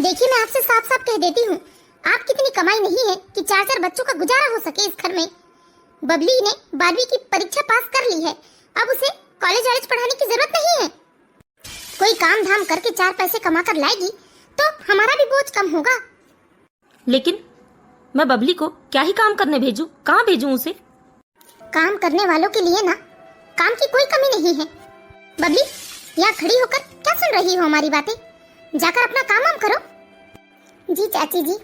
देखिए, मैं आपसे साफ साफ कह देती हूँ, आपकी इतनी कमाई नहीं है कि 4 बच्चों का गुजारा हो सके इस घर में। बबली ने 12वीं की परीक्षा पास कर ली है, अब उसे कॉलेज वॉलेज पढ़ाने की जरूरत नहीं है। कोई काम धाम करके 4 पैसे कमा कर लाएगी तो हमारा भी बोझ कम होगा। लेकिन मैं बबली को क्या ही काम करने भेजूं? कहाँ भेजूं उसे? काम करने वालों के लिए ना काम की कोई कमी नहीं है। बबली, यहाँ खड़ी होकर क्या सुन रही हो हमारी बातें? जाकर अपना काम वाम करो। जी चाची जी।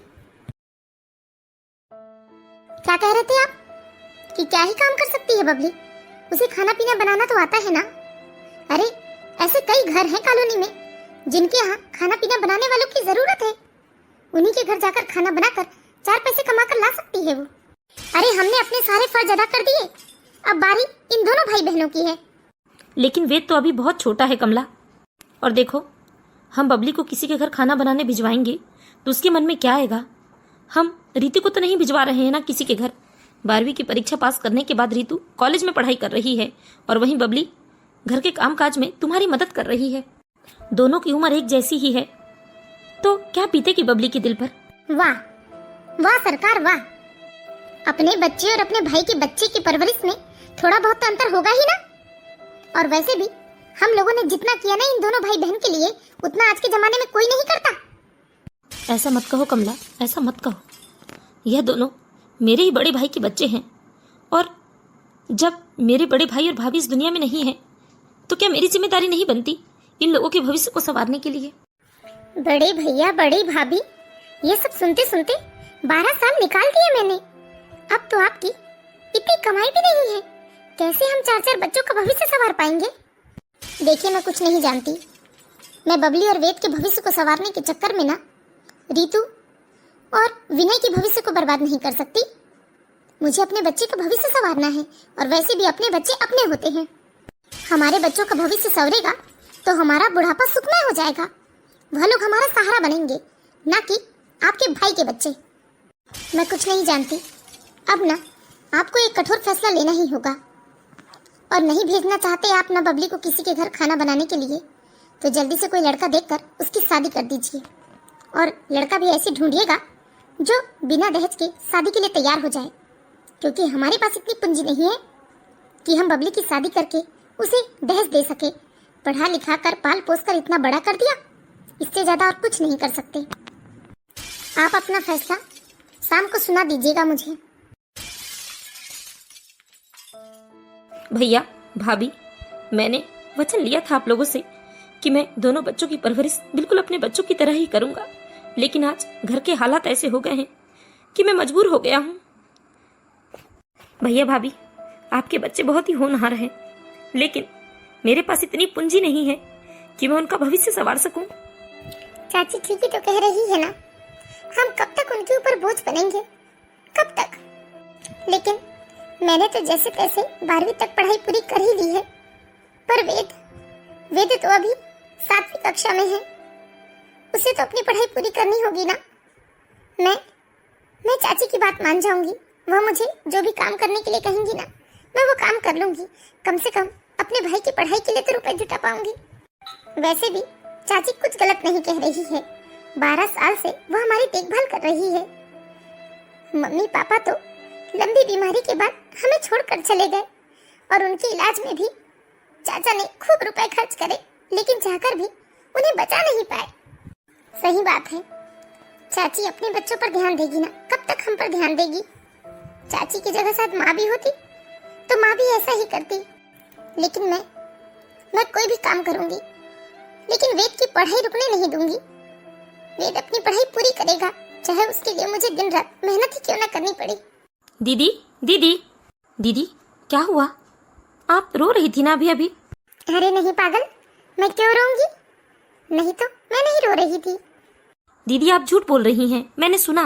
क्या कह रहे थे आप कि क्या ही काम कर सकती है बबली? उसे खाना पीना बनाना तो आता है ना। अरे ऐसे कई घर हैं कॉलोनी में जिनके यहाँ खाना पीना बनाने वालों की जरूरत है। उन्हीं के घर जाकर खाना बनाकर 4 पैसे कमा कर ला सकती है वो। अरे हमने अपने सारे फर्ज अदा कर दिए, अब बारी इन दोनों भाई बहनों की है। लेकिन वेद तो अभी बहुत छोटा है कमला। और देखो, हम बबली को किसी के घर खाना बनाने भिजवाएंगे तो उसके मन में क्या आएगा? हम रीतु को तो नहीं भिजवा रहे हैं ना किसी के घर। 12वीं की परीक्षा पास करने के बाद रीतु कॉलेज में पढ़ाई कर रही है और वहीं बबली घर के कामकाज में तुम्हारी मदद कर रही है। दोनों की उम्र एक जैसी ही है, तो क्या बीतेगी बबली के दिल पर? वाह वाह सरकार वाह। अपने बच्चे और अपने भाई के बच्चे की परवरिश में थोड़ा बहुत तो अंतर होगा ही ना। और वैसे भी हम लोगों ने जितना किया ना इन दोनों भाई बहन के लिए, उतना आज के जमाने में कोई नहीं करता। ऐसा मत कहो कमला, ऐसा मत कहो। यह दोनों मेरे ही बड़े भाई के बच्चे हैं, और जब मेरे बड़े भाई और भाभी इस दुनिया में नहीं है तो क्या मेरी जिम्मेदारी नहीं बनती इन लोगों के भविष्य को संवारने के लिए? बड़े भैया बड़ी भाभी, ये सब सुनते सुनते 12 साल निकाल दिए मैंने। अब तो आपकी इतनी कमाई भी नहीं है, कैसे हम 4 बच्चों का भविष्य संवार पाएंगे? देखिए, मैं कुछ नहीं जानती। मैं बबली और वेद के भविष्य को संवारने के चक्कर में ना रीतु और विनय के भविष्य को बर्बाद नहीं कर सकती। मुझे अपने बच्चे का भविष्य संवारना है, और वैसे भी अपने बच्चे अपने होते हैं। हमारे बच्चों का भविष्य संवरेगा तो हमारा बुढ़ापा सुखमय हो जाएगा। वह लोग हमारा सहारा बनेंगे, ना कि आपके भाई के बच्चे। मैं कुछ नहीं जानती। अब ना आपको एक कठोर फैसला लेना ही होगा, और नहीं भेजना चाहते आप ना बबली को किसी के घर खाना बनाने के लिए, तो जल्दी से कोई लड़का देखकर उसकी शादी कर दीजिए। और लड़का भी ऐसे ढूंढिएगा जो बिना दहेज के शादी के लिए तैयार हो जाए, क्योंकि हमारे पास इतनी पूंजी नहीं है कि हम बबली की शादी करके उसे दहेज दे सके। पढ़ा लिखा कर पाल पोस कर इतना बड़ा कर दिया, इससे ज्यादा और कुछ नहीं कर सकते। आप अपना फैसला शाम को सुना दीजिएगा मुझे। भैया भाभी, मैंने वचन लिया था आप लोगों से कि मैं दोनों बच्चों की परवरिश बिल्कुल अपने बच्चों की तरह ही करूंगा, लेकिन आज घर के हालात ऐसे हो गए हैं कि मैं मजबूर हो गया हूँ। भैया भाभी, आपके बच्चे बहुत ही होनहार हैं, लेकिन मेरे पास इतनी पूंजी नहीं है कि मैं उनका भविष्य संवार सकूं। चाची ठीक ही तो कह रही है ना, हम कब तक उनके ऊपर बोझ बनेंगे, कब तक? लेकिन मैंने तो जैसे तैसे 12वीं तक पढ़ाई पूरी कर ही ली है, पर वेद तो अभी 7वीं कक्षा में है। उसे तो अपनी पढ़ाई पूरी करनी होगी ना। मैं चाची की बात मान जाऊंगी। वह मुझे जो भी काम करने के लिए कहेंगी ना, मैं वो काम कर लूंगी। कम से कम अपने भाई की पढ़ाई के लिए तो रुपए जुटा पाऊंगी। वैसे भी चाची कुछ गलत नहीं कह रही है। 12 साल से वह हमारी देखभाल कर रही है। मम्मी पापा तो लंबी बीमारी के बाद हमें छोड़कर चले गए, और उनके इलाज में भी चाचा ने खूब रुपए खर्च करे, लेकिन चाहकर भी उन्हें बचा नहीं पाए। सही बात है, चाची अपने बच्चों पर ध्यान देगी ना, कब तक हम पर ध्यान देगी? चाची की जगह साथ माँ भी होती तो माँ भी ऐसा ही करती। लेकिन मैं कोई भी काम करूंगी, लेकिन वेद की पढ़ाई रुकने नहीं दूंगी। वेद अपनी पढ़ाई पूरी करेगा, चाहे उसके लिए मुझे दिन रात मेहनत ही क्यों ना करनी पड़े। दीदी दीदी दीदी, क्या हुआ? आप रो रही थी ना अभी? अरे नहीं पागल, मैं क्यों रोऊंगी? नहीं तो मैं नहीं रो रही थी। दीदी आप झूठ बोल रही हैं, मैंने सुना।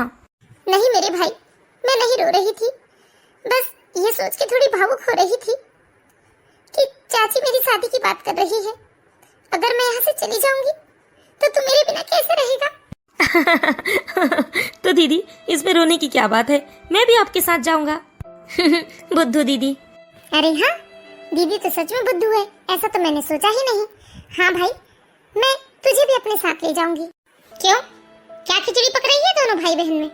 नहीं मेरे भाई, मैं नहीं रो रही थी। बस ये सोच के थोड़ी भावुक हो रही थी कि चाची मेरी शादी की बात कर रही है। अगर मैं यहाँ से चली जाऊंगी तो तू मेरे बिना कैसे रहेगा? तो दीदी इसमें रोने की क्या बात है, मैं भी आपके साथ जाऊंगा। बुद्धू दीदी। अरे हाँ, दीदी तो सच में बुद्धू है, ऐसा तो मैंने सोचा ही नहीं। हाँ भाई, मैं तुझे भी अपने साथ ले जाऊंगी। क्यों? क्या खिचड़ी पक रही है दोनों भाई बहन में?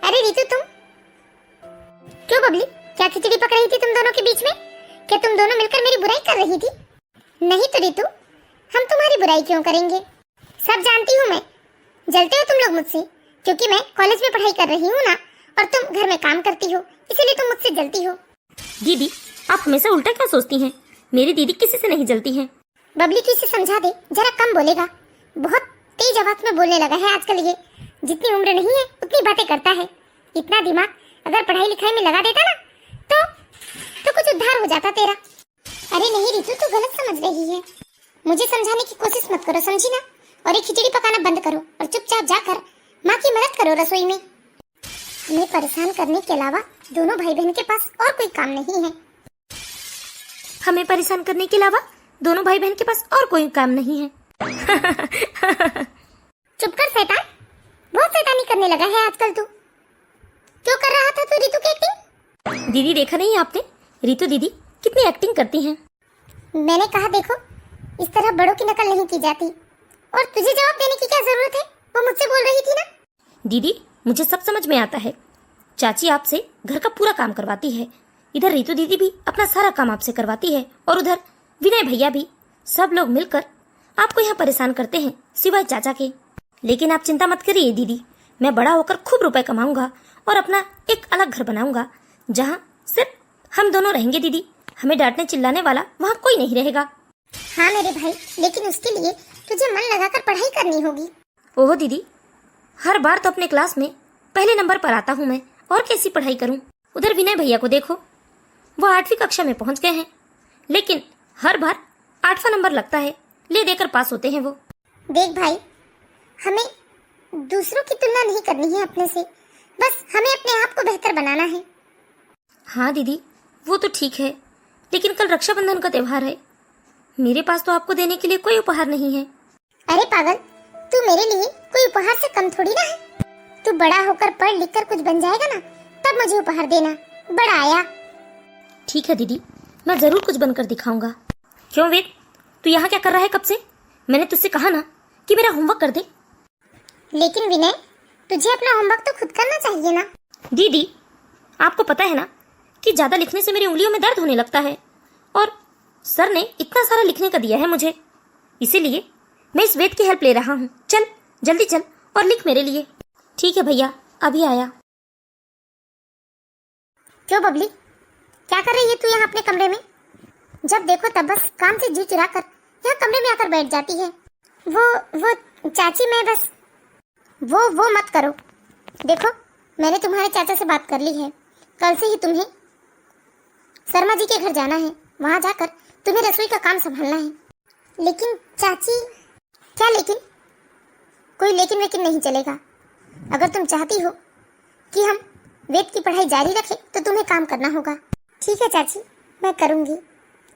अरे रितु तुम क्यों बबली, क्या खिचड़ी पक रही थी तुम दोनों के बीच में? क्या तुम दोनों मिलकर मेरी बुराई कर रही थी? नहीं तो रितु, हम तुम्हारी बुराई क्यों करेंगे? सब जानती हूँ मैं। जलते हो तुम लोग मुझसे क्योंकि मैं कॉलेज में पढ़ाई कर रही हूँ ना, और तुम घर में काम करती हो, इसीलिए तुम मुझसे जलती हो। दीदी आप हमेशा उल्टा क्या सोचती हैं? मेरी दीदी किसी से नहीं जलती हैं। बबली तू इसे समझा दे, जरा कम बोलेगा। बहुत तेज आवाज में बोलने लगा है आजकल ये। जितनी उम्र नहीं है उतनी बातें करता है। इतना दिमाग अगर पढ़ाई लिखाई में लगा देता ना तो कुछ उद्धार हो जाता तेरा। अरे नहीं रितु, तू गलत समझ रही है। मुझे समझाने की कोशिश मत करो, समझी ना? और ये खिचड़ी पकाना बंद करो और चुपचाप जाकर माँ की मदद करो रसोई में। हमें परेशान करने के अलावा दोनों भाई बहन के पास और कोई काम नहीं है। हमें परेशान करने के अलावा दोनों भाई बहन के पास और कोई काम नहीं है। चुप कर शैतान, बहुत शैतानी करने लगा है आजकल तू। क्यों कर रहा था तू रितु की एक्टिंग? दीदी देखा नहीं आपने, रितु दीदी कितनी एक्टिंग करती हैं। मैंने कहा देखो, इस तरह बड़ों की नकल नहीं की जाती। और तुझे जवाब देने की क्या जरूरत है? वो मुझसे बोल रही थी ना। दीदी मुझे सब समझ में आता है। चाची आपसे घर का पूरा काम करवाती है, इधर रितु दीदी भी अपना सारा काम आपसे करवाती है, और उधर विनय भैया भी। सब लोग मिलकर आपको यहाँ परेशान करते हैं सिवाय चाचा के। लेकिन आप चिंता मत करिए दीदी, मैं बड़ा होकर खूब रुपए कमाऊंगा और अपना एक अलग घर बनाऊंगा जहाँ सिर्फ हम दोनों रहेंगे दीदी। हमें डांटने चिल्लाने वाला वहाँ कोई नहीं रहेगा। हाँ मेरे भाई, लेकिन उसके लिए तुझे मन लगाकर पढ़ाई करनी होगी। ओहो दीदी, हर बार तो अपने क्लास में पहले नंबर पर आता हूँ मैं, और कैसी पढ़ाई करूँ? उधर विनय भैया को देखो, वो 8वीं कक्षा में पहुँच गए हैं, लेकिन हर बार 8वां नंबर लगता है, ले देकर पास होते हैं वो। देख भाई, हमें दूसरों की तुलना नहीं करनी है अपने से, बस हमें अपने आप को बेहतर बनाना है। हाँ दीदी वो तो ठीक है, लेकिन कल रक्षाबंधन का त्योहार है, मेरे पास तो आपको देने के लिए कोई उपहार नहीं है। अरे पागल, तू मेरे लिए कोई उपहार से कम थोड़ी ना है। तू बड़ा होकर पढ़ लिख कर कुछ बन जाएगा ना, तब मुझे उपहार देना। बड़ा आया। ठीक है दीदी, मैं जरूर कुछ बनकर दिखाऊंगा। क्यों वेद, तू यहाँ क्या कर रहा है कब से? मैंने तुझसे कहा ना कि मेरा होमवर्क कर दे। लेकिन विनय, तुझे अपना होमवर्क तो खुद करना चाहिए ना। दीदी आपको पता है ना कि ज्यादा लिखने से मेरी उंगलियों में दर्द होने लगता है, और सर ने इतना सारा लिखने का दिया है मुझे, इसीलिए मैं इस वेद की हेल्प ले रहा हूँ। चल जल्दी चल और लिख मेरे लिए। ठीक है भैया, अभी आया। क्यों बबली, क्या कर रही है तू यहाँ अपने कमरे में? जब देखो तब बस काम से जी चुरा कर यहाँ कमरे में आकर बैठ जाती है। वो चाची, मैं बस वो मत करो। देखो, मैंने तुम्हारे चाचा से बात कर ली है। कल से ही तुम्हें शर्मा जी के घर जाना है, वहां जाकर तुम्हें रसोई का काम संभालना है। लेकिन चाची। क्या लेकिन? कोई लेकिन वेकिन नहीं चलेगा। अगर तुम चाहती हो कि हम वेद की पढ़ाई जारी रखें तो तुम्हें काम करना होगा। ठीक है चाची, मैं करूंगी।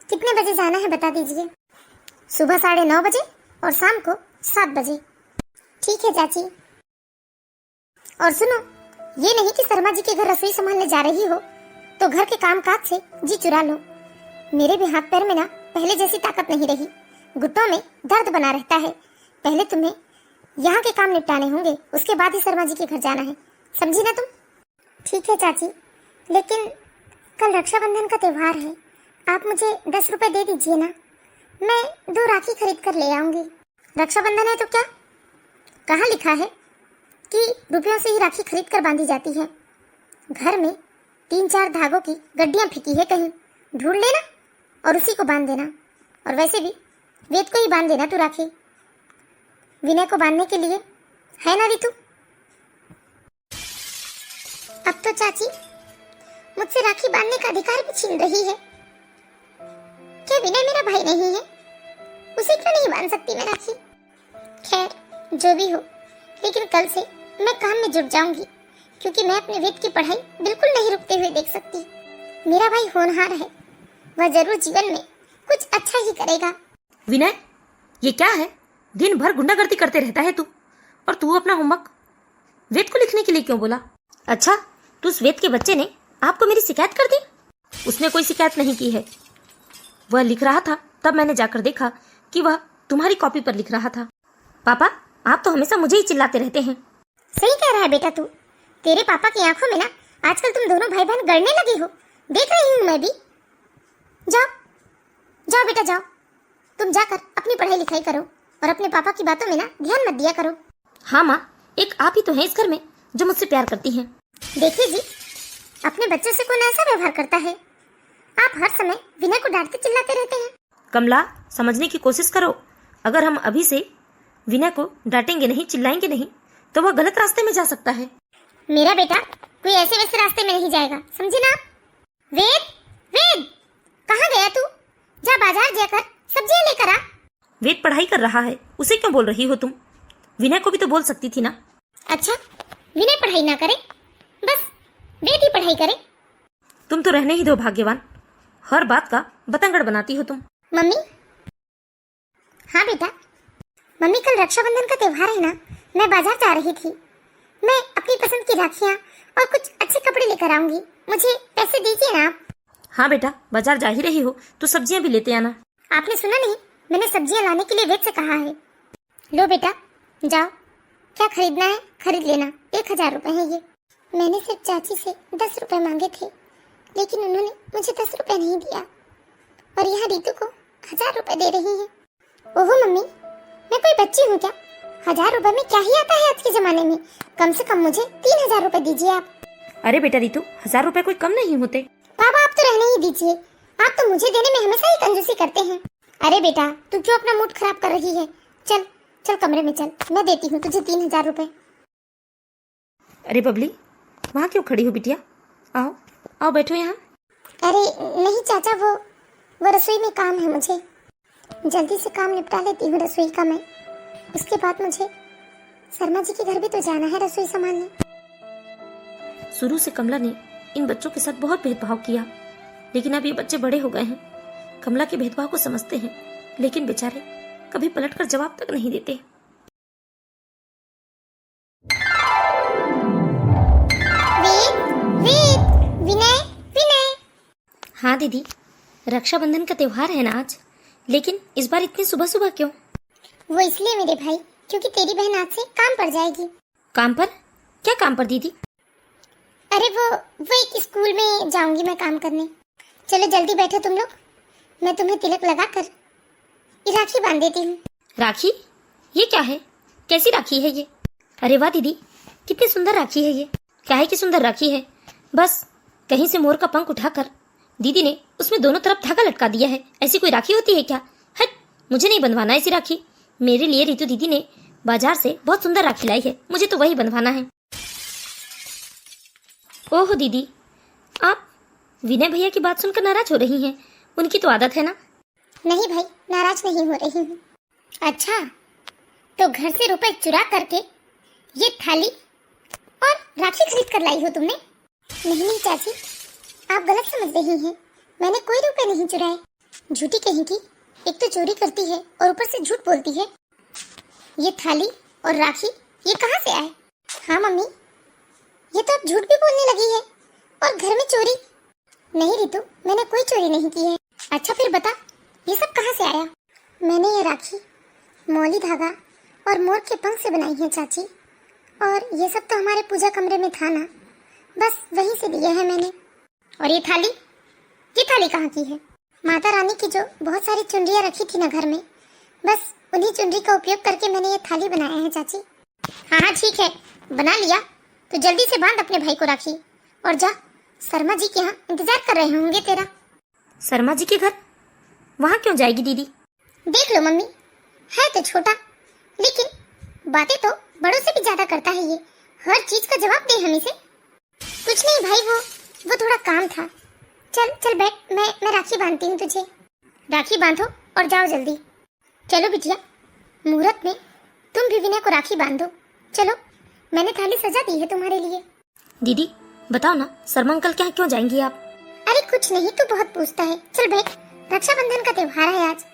कितने बजे जाना है बता दीजिए। सुबह 9:30 बजे और शाम को 7 बजे। ठीक है चाची। और सुनो, ये नहीं कि शर्मा जी के घर रसोई संभालने जा रही हो तो घर के काम काज से जी चुरा लो। मेरे भी हाथ पैर में ना पहले जैसी ताकत नहीं रही, घुटनों में दर्द बना रहता है। पहले तुम्हें यहाँ के काम निपटाने होंगे, उसके बाद ही शर्मा जी के घर जाना है, समझी ना तुम? ठीक है चाची, लेकिन कल रक्षाबंधन का त्योहार है, आप मुझे 10 रुपए दे दीजिए ना। मैं 2 राखी खरीद कर ले आऊंगी। रक्षाबंधन है तो क्या, कहाँ लिखा है कि रुपयों से ही राखी खरीद कर बांधी जाती है? घर में 3-4 धागों की गड्डियां फेंकी है कहीं, ढूंढ लेना और उसी को बांध देना। और वैसे भी वेद को ही बांध देना तू राखी, विनय को बांधने के लिए, है ना रितु? अब तो चाची मुझसे राखी बांधने का अधिकार भी छीन रही है। क्या विनय मेरा भाई नहीं है? उसे क्यों नहीं बांध सकती मैं राखी? खैर जो भी हो, लेकिन कल से मैं काम में जुट जाऊंगी, क्योंकि मैं अपने वेद की पढ़ाई बिल्कुल नहीं रुकते हुए देख सकती। मेरा भाई होनहार है, वह जरूर जीवन में कुछ अच्छा ही करेगा। विनय, ये क्या है? दिन भर गुंडागर्दी करते रहता है तू, और तू अपना होमवर्क वेद को लिखने के लिए क्यों बोला? अच्छा, तू उस वेद के बच्चे ने आपको मेरी शिकायत कर दी? उसने कोई शिकायत नहीं की है, वह लिख रहा था, तब मैंने जाकर देखा कि वह तुम्हारी कॉपी पर लिख रहा था। पापा, आप तो हमेशा मुझे ही चिल्लाते रहते हैं, सही कह रहा है बेटा तू। तेरे पापा की आंखों में ना आजकल तुम दोनों भाई बहन गड़ने लगे हो, देख रही हूँ मैं भी। जाओ जाओ बेटा जाओ, तुम जाकर अपनी पढ़ाई लिखाई करो और अपने पापा की बातों में ना ध्यान मत दिया करो। हाँ माँ, एक आप ही तो हैं इस घर में जो मुझसे प्यार करती हैं। देखिए जी, अपने बच्चों से कौन ऐसा व्यवहार करता है? आप हर समय विनय को डांटते चिल्लाते रहते हैं। कमला, समझने की कोशिश करो। अगर हम अभी से विनय को डांटेंगे नहीं, चिल्लाएंगे नहीं, तो वह गलत रास्ते में जा सकता है। मेरा बेटा कोई ऐसे वैसे रास्ते में नहीं जाएगा, समझे ना आप? वेद, वेद, कहाँ गया तू? जा बाजार जाकर सब्जियां लेकर आ। वेद पढ़ाई कर रहा है, उसे क्यों बोल रही हो तुम? विनय को भी तो बोल सकती थी ना। अच्छा, विनय पढ़ाई ना करे, बस वेद ही पढ़ाई करे। तुम तो रहने ही दो भाग्यवान, हर बात का बतंगड़ बनाती हो तुम। मम्मी, हाँ बेटा, मम्मी कल रक्षाबंधन का त्योहार है ना, मैं बाजार जा रही थी। मैं अपनी पसंद की राखियाँ और कुछ अच्छे कपड़े लेकर आऊंगी, मुझे पैसे दीजिए ना आप। हाँ बेटा, बाजार जा ही रही हो तो सब्जियां भी लेते आना। आपने सुना नहीं, मैंने सब्जियां लाने के लिए वेद से कहा है। लो बेटा जाओ, क्या खरीदना है खरीद लेना। 1000 रुपए है ये। मैंने सिर्फ चाची से 10 रुपए मांगे थे, लेकिन उन्होंने मुझे 10 रुपए नहीं दिया और यहाँ रीतू को 1000 रुपए दे रही है। ओहो मम्मी, मैं कोई बच्ची हूँ क्या? 1000 रुपए में क्या ही आता है आज के जमाने में? कम से कम मुझे 3000 रुपए दीजिए आप। अरे बेटा रीतू, 1000 रुपए कोई कम नहीं होते। पापा आप तो रहने ही दीजिए, आप तो मुझे देने में हमेशा ही कंजूसी करते हैं। अरे बेटा तू क्यों अपना मूड खराब कर रही है? चल चल कमरे में चल, मैं देती हूँ तुझे 3000 रुपए। अरे बबली, वहाँ क्यों खड़ी हो बिटिया? आओ आओ बैठो यहाँ। अरे नहीं चाचा, वो रसोई में काम है, मुझे जल्दी से काम निपटा लेती हूँ रसोई का मैं। उसके बाद मुझे शर्मा जी के घर भी तो जाना है रसोई संभालने। शुरू से कमला ने इन बच्चों के साथ बहुत भेदभाव किया, लेकिन अब ये बच्चे बड़े हो गए हैं, कमला के भेदभाव को समझते हैं, लेकिन बेचारे कभी पलटकर जवाब तक नहीं देते। विनय, विनय। हाँ दीदी, रक्षाबंधन का त्योहार है ना आज, लेकिन इस बार इतनी सुबह सुबह क्यों? वो इसलिए मेरे भाई, क्योंकि तेरी बहन आज से काम पर जाएगी। काम पर? क्या काम पर दीदी? अरे वो एक स्कूल में जाऊंगी मैं काम करने। चलो जल्दी बैठो तुम लोग, मैं तुम्हें तिलक लगाकर राखी बांध देती हूँ। राखी? ये क्या है? कैसी राखी है ये? अरे वाह दीदी, कितनी सुंदर राखी है ये। काहे की सुंदर राखी है, बस कहीं से मोर का पंख उठाकर दीदी ने उसमें दोनों तरफ धागा लटका दिया है। ऐसी कोई राखी होती है क्या? हट, मुझे नहीं बनवाना ऐसी राखी। मेरे लिए रीतू दीदी ने बाजार से बहुत सुंदर राखी लाई है, मुझे तो वही बनवाना है। ओहो दीदी, आप विनय भैया की बात सुनकर नाराज हो रही हैं। उनकी तो आदत है ना। नहीं भाई, नाराज नहीं हो रही हूँ। अच्छा, तो घर से रुपए चुरा करके ये थाली और राखी खरीद कर लाई हो तुमने? नहीं नहीं चाची, आप गलत समझ रही हैं। मैंने कोई रुपए नहीं चुराए। झूठी कहीं की, एक तो चोरी करती है और ऊपर से झूठ बोलती है। ये थाली और राखी ये कहाँ से आए? हाँ मम्मी, ये तो अब झूठ भी बोलने लगी है और घर में चोरी। नहीं रितु, मैंने कोई चोरी नहीं की है। अच्छा फिर बता, ये सब कहाँ से आया? मैंने ये राखी मौली धागा और मोर के पंख से बनाई है चाची, और ये सब तो हमारे पूजा कमरे में था ना, बस वहीं से दिए हैं मैंने। और ये थाली कहाँ की है? माता रानी की जो बहुत सारी चुनरियाँ रखी थी ना घर में, बस उन्हीं चुनरी का उपयोग करके मैंने ये थाली बनाया है चाची। हाँ हाँ ठीक है, बना लिया तो जल्दी से बांध अपने भाई को राखी और जा, शर्मा जी के यहाँ इंतजार कर रहे होंगे तेरा। शर्मा जी के घर? वहाँ क्यों जाएगी दीदी? देख लो मम्मी, है तो छोटा, लेकिन बातें तो बड़ों से भी ज्यादा करता है ये। हर चीज का जवाब दे हमें से। कुछ नहीं भाई, वो थोड़ा काम था। चल चल बैठ, मैं राखी बांधती हूँ तुझे। राखी बांधो और जाओ जल्दी। चलो बिटिया, मुहूर्त में तुम भी विनय को राखी बांधो। चलो, मैंने थाली सजा दी है तुम्हारे लिए। दीदी बताओ ना, शर्मा अंकल के यहाँ क्यों जाएंगी आप? अरे कुछ नहीं, तू बहुत पूछता है। चल बैठ, रक्षाबंधन का त्योहार है आज।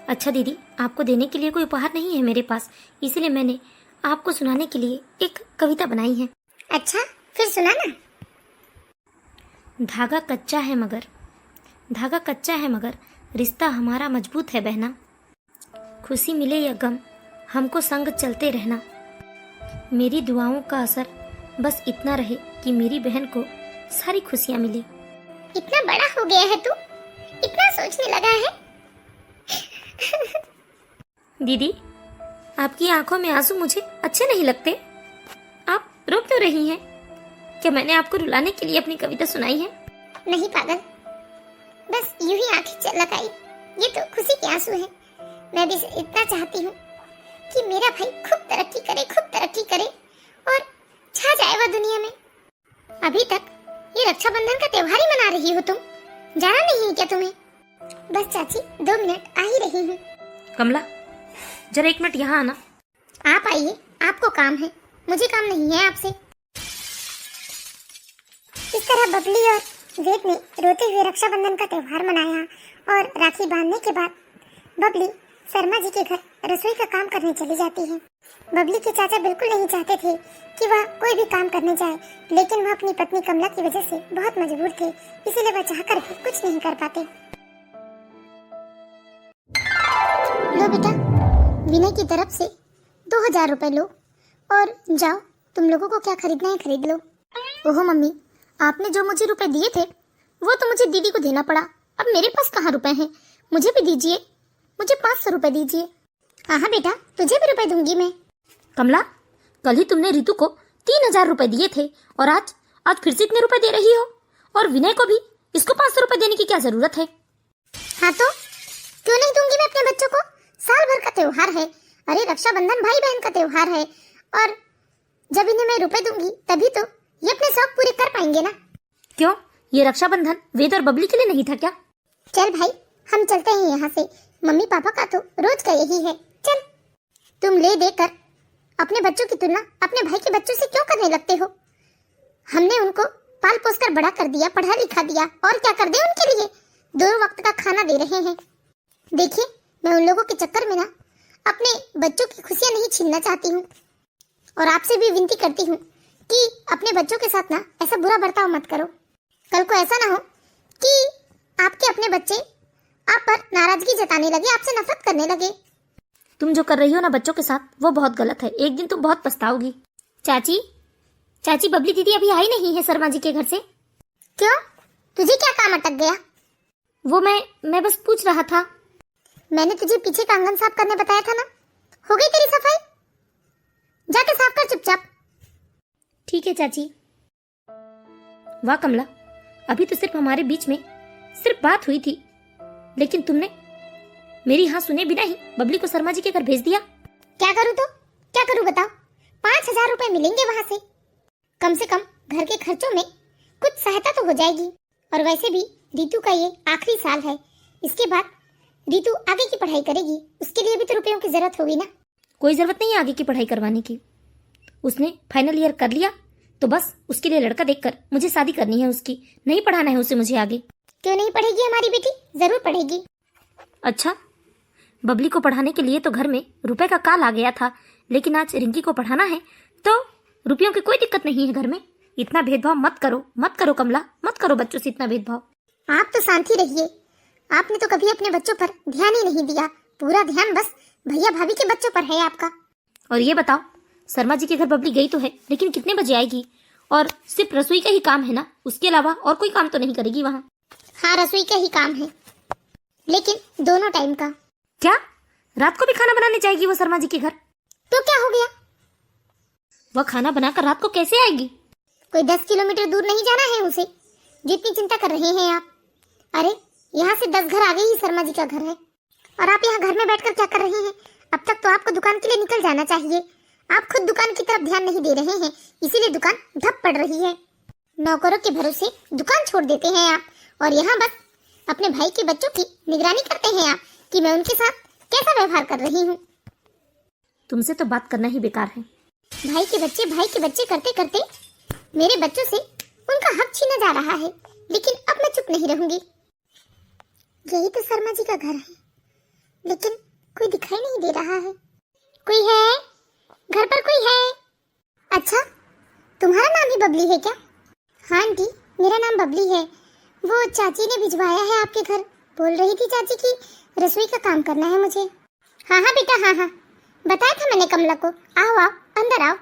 अच्छा दीदी, आपको देने के लिए कोई उपहार नहीं है मेरे पास, इसलिए मैंने आपको सुनाने के लिए एक कविता बनाई है। अच्छा फिर सुना ना। धागा कच्चा है मगर रिश्ता हमारा मजबूत है बहना। खुशी मिले या गम हमको संग चलते रहना। मेरी दुआओं का असर बस इतना रहे कि मेरी बहन को सारी खुशियाँ मिले। इतना बड़ा हो गया है तू, इतना सोचने लगा है। दीदी, आपकी आंखों में आंसू मुझे अच्छे नहीं लगते। आप रो क्यों रही हैं? क्या मैंने आपको रुलाने के लिए अपनी कविता सुनाई है? नहीं पागल, बस यूं ही आंखें झलक आई। ये तो खुशी के आंसू हैं। मैं भी इतना चाहती हूँ कि मेरा भाई खूब तरक्की करे और छा जाए वह दुनिया में। अभी तक ये रक्षाबंधन का त्योहार ही मना रही हो तुम, जाना नहीं है क्या तुम्हें? बस चाची 2 मिनट आ ही रही हूँ। कमला, जरा 1 मिनट यहाँ आना। आप आइए, आपको काम है, मुझे काम नहीं है आपसे। इस तरह बबली और वेद ने रोते हुए रक्षाबंधन का त्योहार मनाया और राखी बांधने के बाद बबली शर्मा जी के घर रसोई का काम करने चली जाती है। बबली के चाचा बिल्कुल नहीं चाहते थे कि वह कोई भी काम करने जाए, लेकिन वह अपनी पत्नी कमला की वजह से बहुत मजबूर थे, इसीलिए वह चाहकर भी कुछ नहीं कर पाते। लो बेटा, विनय की तरफ से 2000 रुपए लो और जाओ, तुम लोगों को क्या खरीदना है खरीद लो। ओहो मम्मी, आपने जो मुझे रुपए दिए थे वो तो मुझे दीदी को देना पड़ा। अब मेरे पास कहाँ रुपए हैं? मुझे भी दीजिए, मुझे 500 रुपए दीजिए। हाँ बेटा, तुझे भी रुपए दूंगी मैं। कमला, कल ही तुमने रितु को 3000 रुपए दिए थे और आज फिर से इतने रुपए दे रही हो, और विनय को भी इसको 500 रुपए देने की क्या जरूरत है? हाँ तो क्यों नहीं दूंगी मैं अपने बच्चों को? साल भर का त्योहार है। अरे रक्षाबंधन भाई बहन का त्योहार है, और जब इन्हें मैं रुपए दूंगी तभी तो ये अपने शौक पूरे कर पाएंगे ना। क्यों, ये रक्षाबंधन वेद और बबली के लिए नहीं था क्या? चल भाई, हम चलते हैं यहाँ से। मम्मी पापा का तो रोज का यही है। चल, तुम ले देकर अपने बच्चों की तुलना अपने भाई के बच्चों से क्यों करने लगते हो? हमने उनको पाल पोस कर बड़ा कर दिया, पढ़ा लिखा दिया, और क्या कर दे उनके लिए? 2 वक्त का खाना दे रहे हैं। देखिए, मैं उन लोगों के चक्कर में ना अपने बच्चों की खुशियाँ नहीं छीनना चाहती हूँ, और आपसे भी विनती करती हूँ कि अपने बच्चों के साथ ना ऐसा बुरा बर्ताव मत करो। कल को ऐसा ना हो कि आपके अपने बच्चे आप पर नाराजगी जताने लगे, आपसे नफरत करने लगे। तुम जो कर रही हो ना बच्चों के साथ, वो बहुत गलत है। एक दिन तुम बहुत पछताओगी। चाची, बबली दीदी अभी आई नहीं है शर्मा जी के घर से। क्यों, तुझे क्या काम अटक गया? वो मैं बस पूछ रहा था। मैंने तुझे पीछे का आंगन साफ करने बताया था ना, हो गई तेरी सफाई? जाके साफ कर चुपचाप। ठीक है चाची। वाह कमला, अभी तो सिर्फ हमारे बीच में सिर्फ बात हुई थी, लेकिन तुमने मेरी हाँ सुने बिना ही बबली को शर्मा जी के घर भेज दिया। क्या करूँ तो क्या करूँ बताओ? 5000 रुपए मिलेंगे वहां से, कम से कम घर के खर्चों में कुछ सहायता तो हो जाएगी। और वैसे भी रीतु का ये आखिरी साल है, इसके बाद रीतु आगे की पढ़ाई करेगी, उसके लिए भी तो रुपयों की जरूरत होगी ना। कोई जरूरत नहीं है आगे की पढ़ाई करवाने की। उसने फाइनल ईयर कर लिया तो बस उसके लिए लड़का देखकर मुझे शादी करनी है उसकी, नहीं पढ़ाना है उसे मुझे आगे। क्यों नहीं पढ़ेगी हमारी बेटी? जरूर पढ़ेगी। अच्छा, बबली को पढ़ाने के लिए तो घर में रुपए का काल आ गया था, लेकिन आज रिंकी को पढ़ाना है तो रुपयों की कोई दिक्कत नहीं है घर में। इतना भेदभाव मत करो कमला, मत करो बच्चों से इतना भेदभाव। आप तो शांति रहिए, आपने तो कभी अपने बच्चों पर ध्यान ही नहीं दिया। पूरा ध्यान बस भैया भाभी के बच्चों पर है आपका। और ये बताओ, शर्मा जी के घर बबली गई तो है, लेकिन कितने बजे आएगी? और सिर्फ रसोई का ही काम है ना, उसके अलावा और कोई काम तो नहीं करेगी वहाँ? हाँ, रसोई का ही काम है, लेकिन दोनों टाइम का। क्या, रात को भी खाना बनाने जाएगी वो शर्मा जी के घर? तो क्या हो गया? वह खाना बनाकर रात को कैसे आएगी? कोई 10 किलोमीटर दूर नहीं जाना है उसे, जितनी चिंता कर रहे हैं आप। अरे यहाँ से 10 घर आगे ही शर्मा जी का घर है, और आप यहाँ घर में बैठकर क्या कर रहे हैं? अब तक तो आपको दुकान के लिए निकल जाना चाहिए। आप खुद दुकान की तरफ ध्यान नहीं दे रहे हैं, इसीलिए दुकान धप पड़ रही है। नौकरों के भरोसे दुकान छोड़ देते हैं आप, और यहाँ बस अपने भाई के बच्चों की निगरानी करते हैं आप कि मैं उनके साथ कैसा व्यवहार कर रही हूँ। तुमसे तो बात करना ही बेकार है। भाई के बच्चे करते करते मेरे बच्चों से उनका हक छीना जा रहा है, लेकिन अब मैं चुप नहीं रहूंगी। यही तो शर्मा जी का घर है, लेकिन कोई दिखाई नहीं दे रहा है। कोई है घर पर? कोई है? अच्छा, तुम्हारा नाम ही बबली है क्या? हाँ आंटी, मेरा नाम बबली है। वो चाची ने भिजवाया है आपके घर। बोल रही थी चाची की रसोई का काम करना है मुझे। हाँ बेटा, हाँ, बताया था मैंने कमला को। आओ अंदर आओ,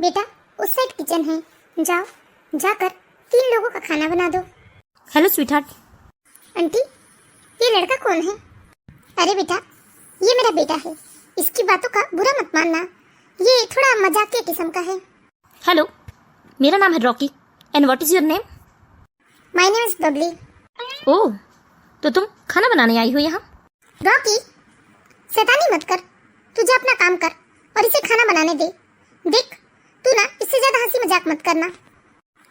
बेटा उस साइड किचन है, जाओ जाकर 3 लोगों का खाना बना दो। Hello sweetheart. आंटी ये लड़का कौन है? अरे बेटा ये मेरा बेटा है, इसकी बातों का बुरा मत मानना, ये थोड़ा मजाकिया किस्म का है। हेलो, मेरा नाम है Rocky and what is your name? My name is Babli. Oh, तो तुम खाना बनाने आई हो यहाँ? रॉकी शैतानी मत कर, तू जा अपना काम कर और इसे खाना बनाने दे। देख तू ना इससे ज्यादा हंसी मजाक मत करना,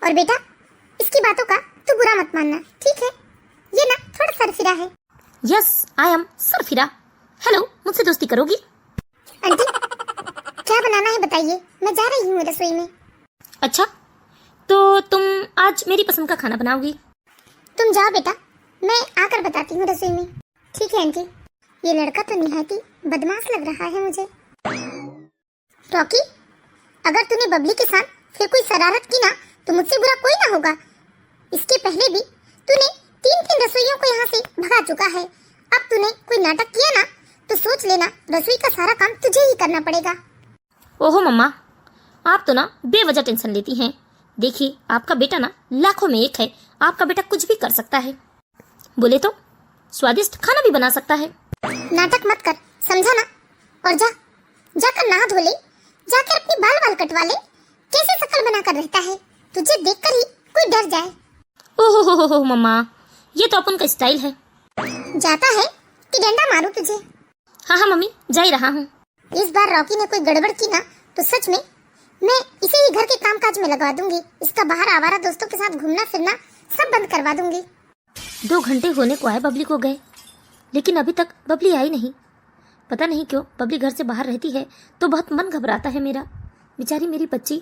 और बेटा इसकी बातों का तू बुरा मत मानना, ठीक है? ये ना थोड़ा सरफिरा है। Yes I am Sarfira. Hello, मुझसे दोस्ती करोगी? आंटी क्या बनाना है बताइए, मैं जा रही हूँ रसोई में। अच्छा, तो तुम आज मेरी पसंद का खाना बनाओगी? तुम जाओ बेटा, मैं आकर बताती हूँ रसोई में। ठीक है आंटी। ये लड़का तो निहायत ही बदमाश लग रहा है मुझे। रॉकी अगर तूने बबली के साथ फिर कोई शरारत की ना तो मुझसे बुरा कोई ना होगा। इसके पहले भी तूने 3 रसोइयों को यहाँ से भगा चुका है। अब तूने कोई नाटक किया ना तो सोच लेना रसोई का सारा काम तुझे ही करना पड़ेगा। ओहो मम्मा, आप तो ना बेवजह टेंशन लेती हैं। देखिए आपका बेटा ना लाखों में एक है, आपका बेटा कुछ भी कर सकता है, बोले तो स्वादिष्ट खाना भी बना सकता है। नाटक मत कर, समझा ना? और जाकर नहा धो ले, जाकर अपनी बाल कटवा ले। कैसे शकल बनाकर रहता है, तुझे देखकर ही कोई डर जाए। ओहो हो मम्मा, ये तो अपन का स्टाइल है। जाता है कि डंडा मारूं तुझे? हाँ हाँ मम्मी, जा ही रहा हूँ। इस बार रॉकी ने कोई गड़बड़ की ना तो सच में मैं इसे ही घर के कामकाज में लगवा दूंगी। इसका बाहर आवारा दोस्तों के साथ घूमना फिरना सब बंद करवा दूंगी। 2 घंटे होने को आए बबली को गए, लेकिन अभी तक बबली आई नहीं। पता नहीं क्यों बबली घर से बाहर रहती है तो बहुत मन घबराता है मेरा। बेचारी मेरी बच्ची।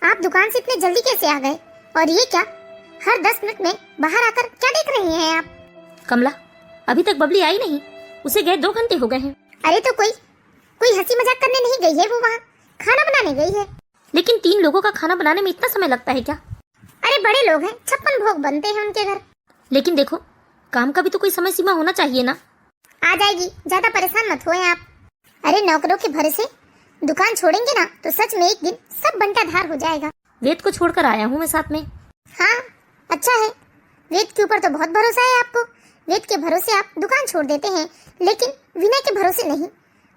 आप दुकान से इतने जल्दी कैसे आ गए? और ये क्या, हर 10 मिनट में बाहर आकर क्या देख रही हैं आप? कमला, अभी तक बबली आई नहीं, उसे गए 2 घंटे हो गए हैं। अरे तो कोई हंसी मजाक करने नहीं गई है, वो वहाँ खाना बनाने गई है। लेकिन 3 लोगों का खाना बनाने में इतना समय लगता है क्या? अरे बड़े लोग हैं, 56 भोग बनते हैं उनके घर। लेकिन देखो, काम का भी तो कोई समय सीमा होना चाहिए ना। आ जाएगी, ज्यादा परेशान मत होए आप। अरे नौकरों के भरोसे दुकान छोड़ेंगे ना तो सच में एक दिन सब बंटाधार हो जाएगा। वेद को छोड़कर आया हूँ मैं साथ में। हाँ अच्छा है, वेद के ऊपर तो बहुत भरोसा है आपको। वेद के भरोसे आप दुकान छोड़ देते हैं, लेकिन विनय के भरोसे नहीं।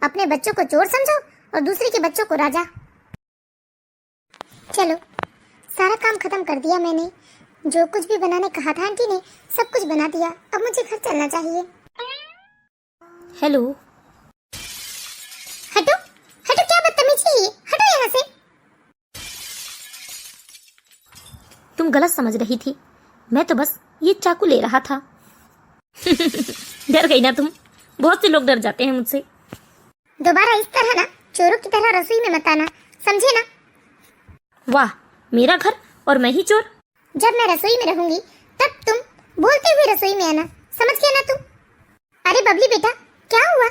अपने बच्चों को चोर समझो और दूसरे के बच्चों को राजा। चलो सारा काम खत्म कर दिया मैंने, जो कुछ भी बनाने कहा था आंटी ने सब कुछ बना दिया। अब मुझे घर चलना चाहिए। हेलो। हटो हटो, क्या बदतमीजी है ये, हटो यहाँ से। तुम गलत समझ रही थी, मैं तो बस ये चाकू ले रहा था। डर गई ना तुम? बहुत से लोग डर जाते हैं मुझसे। दोबारा इस तरह ना चोरों की तरह रसोई में मत आना, समझे ना? वाह, मेरा घर और मैं ही चोर। जब मैं रसोई में रहूंगी तब तुम बोलते हुए रसोई में आना, समझ गया ना तुम? अरे बबली बेटा क्या हुआ?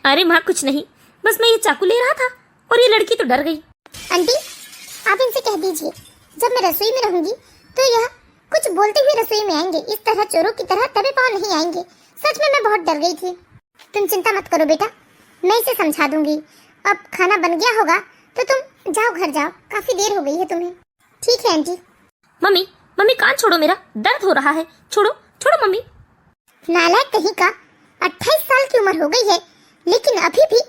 अरे माँ कुछ नहीं, बस मैं ये चाकू ले रहा था और ये लड़की तो डर गई। आंटी आप इनसे कह दीजिए जब मैं रसोई में रहूंगी तो यह कुछ बोलते हुए रसोई में आएंगे, इस तरह चोरों की तरह दबे पांव नहीं आएंगे। सच में मैं बहुत डर गई थी। तुम चिंता मत करो बेटा, मैं इसे समझा दूंगी। अब खाना बन गया होगा तो तुम जाओ घर जाओ, काफी देर हो गई है तुम्हें। ठीक है आंटी। मम्मी मम्मी कान छोड़ो, मेरा दर्द हो रहा है, छोड़ो छोड़ो मम्मी। नालायक कहीं का, 28 साल की उम्र हो गई है लेकिन अभी भी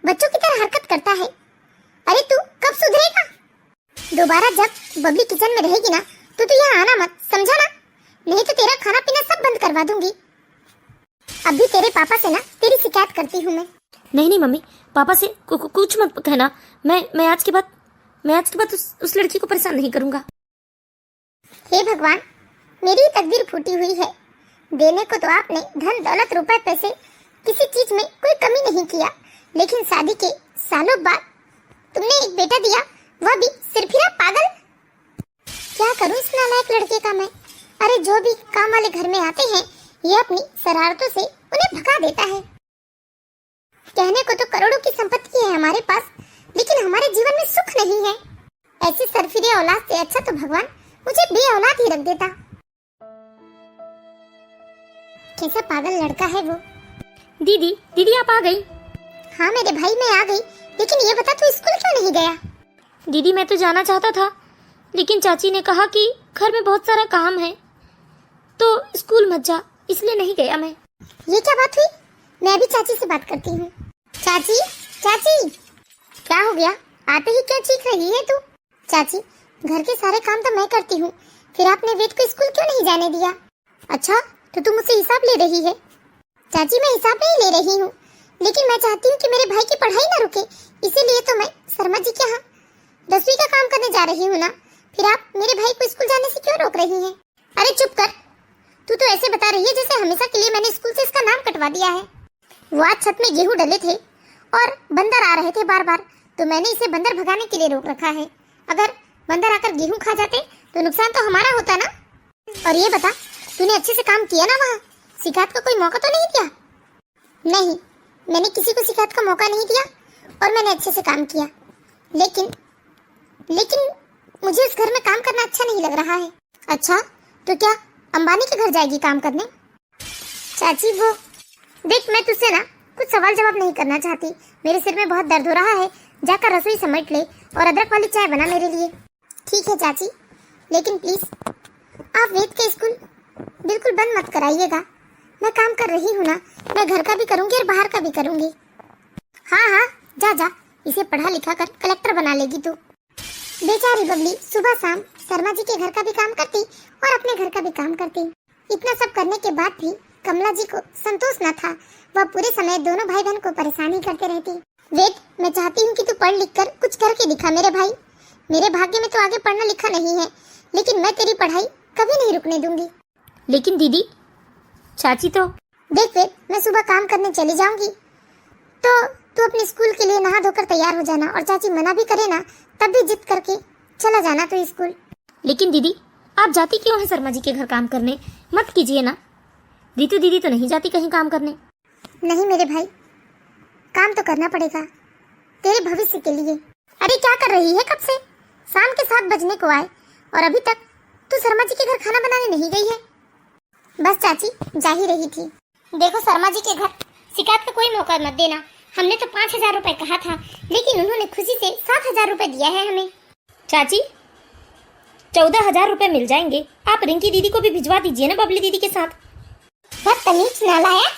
बच्चों की तरह हरकत करता है। अरे तू कब सुधरेगा? दोबारा जब बबली किचन में रहेगी ना तो तू यहाँ आना मत, समझा ना? नहीं तो तेरा खाना पीना सब बंद करवा दूंगी। अभी तेरे पापा से ना तेरी शिकायत करती हूँ मैं। नहीं नहीं मम्मी, पापा से कुछ मत कहना। मैं आज के बाद उस लड़की को परेशान नहीं करूंगा। हे भगवान, मेरी तकदीर फूटी हुई है। देने को तो आपने धन दौलत रुपए पैसे किसी चीज में कोई कमी नहीं किया, लेकिन शादी के सालों बाद तुमने एक बेटा दिया, वह भी सिरफिरा पागल। क्या करूं इस नालायक लड़के का मैं। अरे जो भी काम वाले घर में आते हैं ये अपनी शरारतों से उन्हें भगा देता है। कहने को तो करोड़ों की संपत्ति है हमारे पास, लेकिन हमारे जीवन में सुख नहीं है। ऐसे सरफिरे औलाद से अच्छा तो भगवान मुझे बे औलाद ही रख देता। कैसा पागल लड़का है वो। दीदी आप आ गई? हाँ मेरे भाई मैं आ गई, लेकिन ये बता तू स्कूल क्यों नहीं गया? दीदी मैं तो जाना चाहता था, लेकिन चाची ने कहा कि घर में बहुत सारा काम है, तो स्कूल मत जा, इसलिए नहीं गया मैं। ये क्या बात हुई? मैं भी चाची से बात करती हूँ। चाची, चाची, क्या हो गया? आते ही क्या चीख रही है तू? चाची, घर के सारे काम तो मैं करती हूँ, फिर आपने वेद को स्कूल क्यों नहीं जाने दिया? अच्छा, तो तुम मुझसे हिसाब ले रही है? चाची, मैं हिसाब नहीं ले रही हूँ, लेकिन मैं चाहती हूँ कि मेरे भाई की पढ़ाई ना रुके, इसीलिए तो मैं शर्मा जी के यहाँ 10वीं का काम करने जा रही हूँ ना। फिर आप मेरे भाई को स्कूल जाने से क्यों रोक रही हैं? अरे चुप कर, तू तो ऐसे बता रही है जैसे हमेशा के लिए मैंने स्कूल से इसका नाम कटवा दिया है। वो आज छत में गेहूं डले थे और बंदर आ रहे थे बार बार, तो मैंने इसे बंदर भगाने के लिए रोक रखा है। अगर बंदर आकर गेहूं खा जाते तो नुकसान तो हमारा होता ना। और ये बता, तूने अच्छे से काम किया ना वहाँ? शिकायत का कोई मौका तो नहीं दिया? नहीं, मैंने किसी को शिकायत का मौका नहीं दिया और मैंने अच्छे से काम किया, लेकिन मुझे इस घर में काम करना अच्छा नहीं लग रहा है। अच्छा, तो क्या अंबानी के घर जाएगी काम करने? चाची वो देख, मैं तुझसे ना कुछ सवाल जवाब नहीं करना चाहती, मेरे सिर में बहुत दर्द हो रहा है, जाकर रसोई समेट ले और अदरक वाली चाय बना मेरे लिए। ठीक है चाची, लेकिन प्लीज आप वेद के स्कूल बिल्कुल बंद मत कराइएगा। मैं काम कर रही हूँ ना, मैं घर का भी करूँगी और बाहर का भी करूँगी। हाँ हाँ, जा जा, इसे पढ़ा लिखा कर कलेक्टर बना लेगी तू। बेचारी बबली सुबह शाम शर्मा जी के घर का भी काम करती और अपने घर का भी काम करती। इतना सब करने के बाद भी कमला जी को संतोष न था, वह पूरे समय दोनों भाई बहन को परेशान ही करते रहती। वेद, मैं चाहती हूँ कि तू पढ़ लिख कर कुछ करके दिखा मेरे भाई। मेरे भाग्य में तो आगे पढ़ना लिखा नहीं है, लेकिन मैं तेरी पढ़ाई कभी नहीं रुकने दूंगी। लेकिन दीदी, चाची तो देख वेद, मैं सुबह काम करने चली जाऊंगी, तो तू अपने स्कूल के लिए नहा धोकर तैयार हो जाना, और चाची मना भी करे ना तब भी जिद करके चला जाना तो स्कूल। लेकिन दीदी, आप जाती क्यों है शर्मा जी के घर काम करने? मत कीजिए ना। रीतू दीदी तो नहीं जाती कहीं काम करने। नहीं मेरे भाई, काम तो करना पड़ेगा तेरे भविष्य के लिए। अरे क्या कर रही है? कब से शाम के 7 बजने को आए और अभी तक तू शर्मा जी के घर खाना बनाने नहीं गई है? बस चाची, जा ही रही थी। देखो शर्मा जी के घर शिकायत का कोई मौका मत देना। हमने तो 5,000 रुपए कहा था, लेकिन उन्होंने खुशी से 7,000 रुपए दिया है हमें। चाची, 14,000 रुपए मिल जाएंगे। आप रिंकी दीदी को भी भिजवा दीजिए ना बबली दीदी के साथ। बदतमीज नालायक!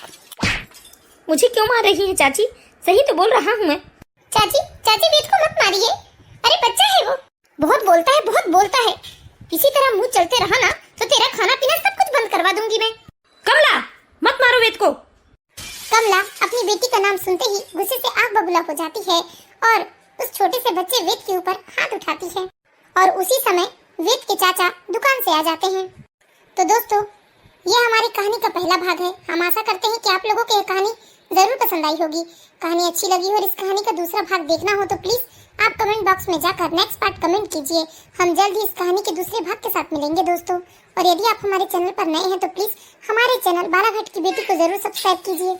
मुझे क्यों मार रही है चाची? सही तो बोल रहा हूँ मैं। चाची, चाची वेद को मत मारिए, अरे बच्चा है वो, बहुत बोलता है, बहुत बोलता है। इसी तरह मुंह चलते रहा ना तो तेरा खाना पीना सब कुछ बंद करवा दूंगी मैं। कमला, मत मारो वेद को। कमला अपनी बेटी का नाम सुनते ही गुस्से से आग बबूला हो जाती है और उस छोटे से बच्चे वेद के ऊपर हाथ उठाती है, और उसी समय वेद के चाचा दुकान से आ जाते हैं। तो दोस्तों, ये हमारी कहानी का पहला भाग है। हम आशा करते हैं कि आप लोगों को यह कहानी जरूर पसंद आई होगी। कहानी अच्छी लगी हो और इस कहानी का दूसरा भाग देखना हो तो प्लीज आप कमेंट बॉक्स में जाकर नेक्स्ट पार्ट कमेंट कीजिए। हम जल्द ही इस कहानी के दूसरे भाग के साथ मिलेंगे दोस्तों। और यदि आप हमारे चैनल पर नए हैं तो प्लीज हमारे चैनल बालाघाट की बेटी को जरूर सब्सक्राइब कीजिए।